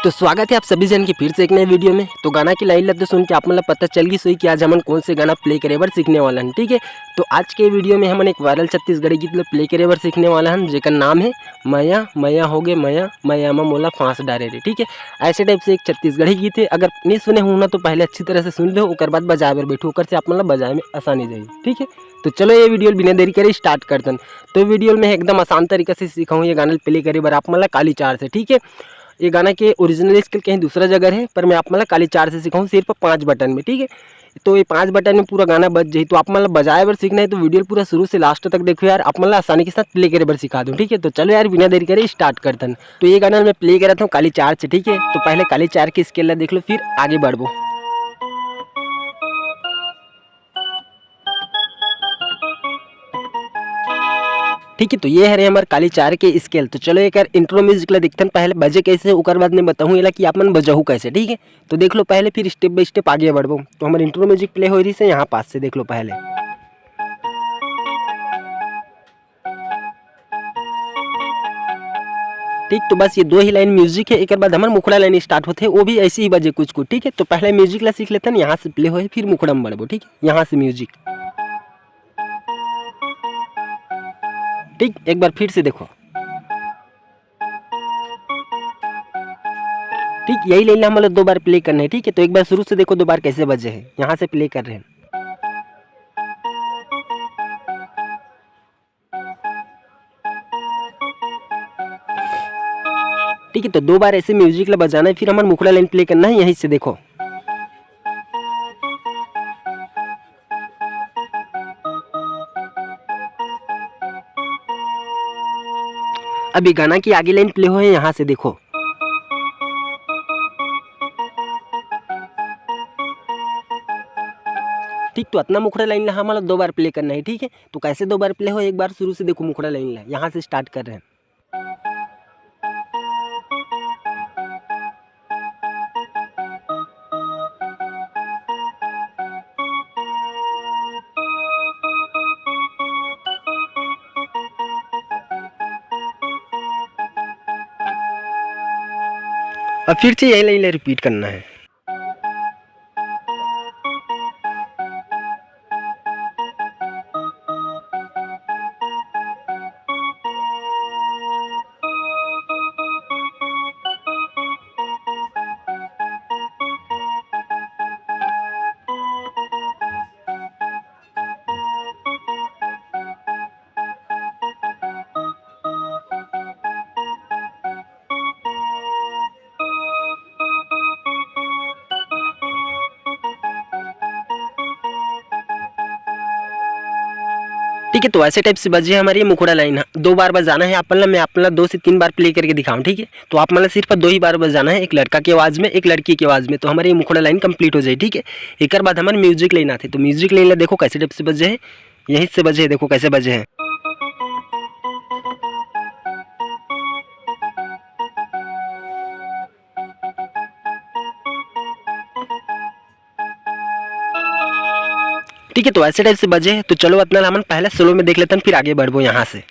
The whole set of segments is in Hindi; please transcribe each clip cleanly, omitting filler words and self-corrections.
तो स्वागत है आप सभी जन की फिर से एक नए वीडियो में। तो गाना की लाइन लगते सुन के आप मतलब पता चल गई सोई कि आज हमन कौन से गाना प्ले करेबर सीखने वाला हैं। ठीक है, तो आज के वीडियो में हमन एक वायरल छत्तीसगढ़ी गीत प्ले करेबर सीखने वाला हैं, जेकर नाम है मया मया हो गे मया मया में मोला फांस डारे रे। ठीक है, ऐसे टाइप से एक छत्तीसगढ़ी गीत है। अगर नहीं सुने हो ना तो पहले अच्छी तरह से सुन लो, उसके बाद बजाए बर बैठो, ओकर से आप मतलब बजाए में आसानी जाए। ठीक है, तो चलो ये वीडियो बिना देरी करे स्टार्ट करते हैं। तो वीडियो में एकदम आसान तरीके से सिखाऊँ ये गाना प्ले करे बर आप मतलब काली चार से। ठीक है, ये गाना के ओरिजिनल स्किल कहीं दूसरा जगह है, पर मैं आप मतलब काली चार से सिखाऊँ सिर्फ 5 बटन में। ठीक है, तो ये 5 बटन में पूरा गाना बज जाए। तो आप मतलब बजाए बर सीखना है तो वीडियो पूरा शुरू से लास्ट तक देखो यार, आप मतलब आसानी के साथ प्ले करे बर सिखा दूँ। ठीक है, तो चलो यार बिना देरी करे स्टार्ट करते हैं। तो ये गाना मैं प्ले कर रहा था काली चार से। ठीक है, तो पहले काली चार की स्केल देख लो, फिर आगे बढ़ो। ठीक है, तो ये है हमारे काली चार के स्केल। तो चलो एक इंट्रो म्यूजिक ला देखते हैं, पहले बजे कैसे उकर बाद में बताऊँ ये कि आप मन बजाऊ कैसे। ठीक है, तो देख लो पहले, फिर स्टेप बाय स्टेप आगे बढ़ो। तो हमारे इंट्रो म्यूजिक प्ले हो रही से यहाँ पास से देख लो पहले। ठीक, तो बस ये दो ही लाइन म्यूजिक है, एक बाद हमारे मुखड़ा लाइन स्टार्ट होते हैं, वो भी ऐसे ही बजे कुछ कुछ। ठीक है, तो पहले म्यूजिक ला सीख लेते हैं, यहाँ से प्ले हो फिर मुखड़ा में बढ़ो। ठीक है, यहाँ से म्यूजिक। ठीक, एक बार फिर से देखो। ठीक, यही लाइन हम लोग 2 बार प्ले करना है। ठीक है, तो एक बार शुरू से देखो 2 बार कैसे बजे हैं, यहाँ से प्ले कर रहे हैं। ठीक है, तो 2 बार ऐसे म्यूजिक ला बजाना है, फिर हमारा मुखड़ा लाइन प्ले करना है, यहीं से देखो। अभी गाना की आगे लाइन प्ले हो है, यहाँ से देखो। ठीक, तो इतना मुखड़ा लाइन ला हमारा 2 बार प्ले करना है। ठीक है, तो कैसे 2 बार प्ले हो, एक बार शुरू से देखो मुखड़ा लाइन ला, यहाँ से स्टार्ट कर रहे हैं। अब फिर से यही लाइन रिपीट करना है। ठीक है, तो ऐसे टाइप से बजे हमारी मुखड़ा लाइन है, 2 बार बजाना है अपन ला। मैं अपना 2 से 3 बार प्ले करके दिखाऊं। ठीक है, तो आप मतलब सिर्फ 2 ही बार बजाना है, एक लड़का की आवाज़ में एक लड़की की आवाज़ में, तो हमारी मुखड़ा लाइन कंप्लीट हो जाए। ठीक है, एक बाद हमारे म्यूजिक लाइन आते, तो म्यूजिक लाइन ला देखो कैसे टाइप से बजे है, यहीं से बजे है, देखो कैसे बजे हैं। ठीक है, तो ऐसे टाइप से बजे है। तो चलो अपना हम पहले स्लो में देख लेते हैं, फिर आगे बढ़ो यहाँ से।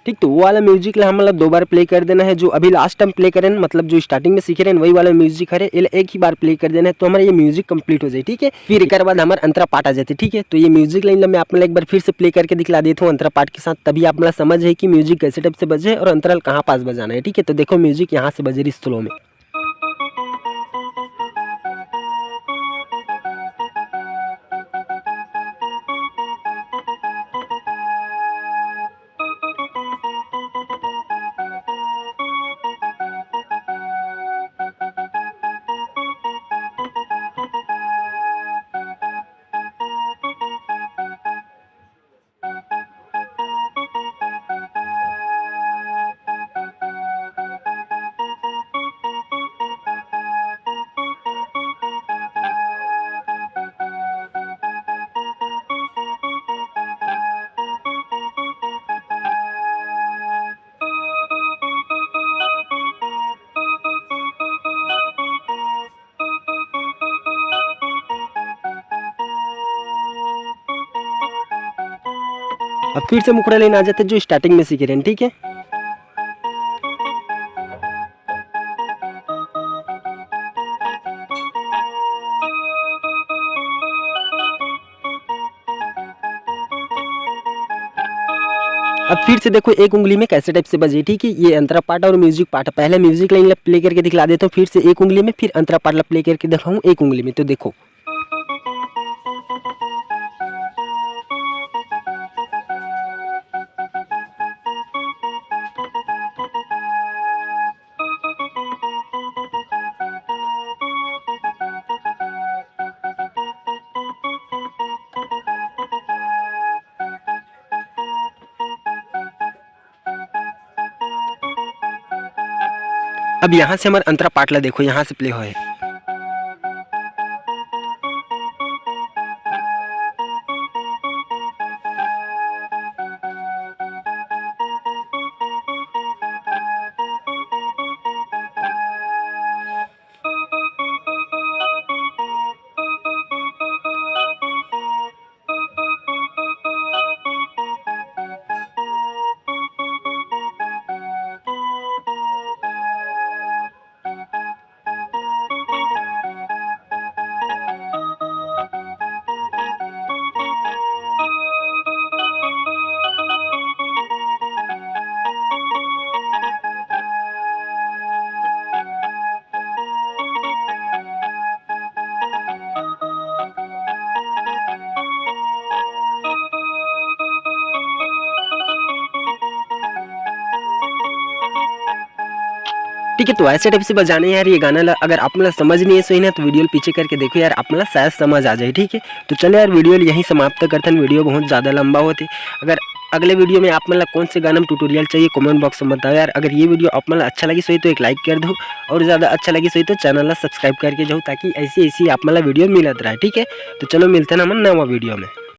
ठीक, तो वो वाला म्यूजिक ला हम मतलब 2 बार प्ले कर देना है, जो अभी लास्ट टाइम प्ले करें, मतलब जो स्टार्टिंग में सीखे रहे वही वाला म्यूजिक है, एक ही बार प्ले कर देना है, तो हमारा ये म्यूजिक कंप्लीट हो जाए। ठीक है, फिर एक बाद हमारा अंतरा पार्ट आ जाते। ठीक है, तो ये म्यूजिक लाइन मैं आप एक बार फिर से प्ले करके दिखला देता हूँ अंतरा पार्ट के साथ, तभी आप मतलब समझ है कि म्यूजिक कैसे टाइप से बजे और अंतराल कहाँ पास बजाना है। ठीक है, तो देखो म्यूजिक यहाँ से बजे रही स्लो में। अब फिर से मुखड़ा लेने आ जाते जो स्टार्टिंग में सीखे रहे हैं, ठीक है। अब फिर से देखो एक उंगली में कैसे टाइप से बजे, ठीक है। ये अंतरा पार्ट और म्यूजिक पार्ट, पहले म्यूजिक लाइन प्ले करके दिखला देता हूँ, फिर से एक उंगली में, फिर अंतरा पार्ट प्ले करके दिखाऊँ एक उंगली में। तो देखो अब यहाँ से हमारा अंतरा पाटला देखो यहाँ से प्ले हो है। ठीक है, तो ऐसे टाइप से बजाने यार ये गाना अगर आप मतलब समझ नहीं है सही ना तो वीडियो पीछे करके देखो यार, आप मतलब शायद समझ आ जाए, ठीक है। तो चलो यार वीडियो यहीं समाप्त करते हैं, वीडियो बहुत ज़्यादा लंबा होती। अगर अगले वीडियो में आप मतलब कौन से गाना में ट्यूटोरियल चाहिए कमेंट बॉक्स में बताओ यार। अगर ये वीडियो आप मतलब अच्छा लगी सही तो एक लाइक कर दो, और ज़्यादा अच्छा लगी सही तो चैनल सब्सक्राइब करके जाओ, ताकि ऐसी आप मतलब वीडियो मिलत रहा है, ठीक है। तो चलो मिलते हैं हम नवा वीडियो में।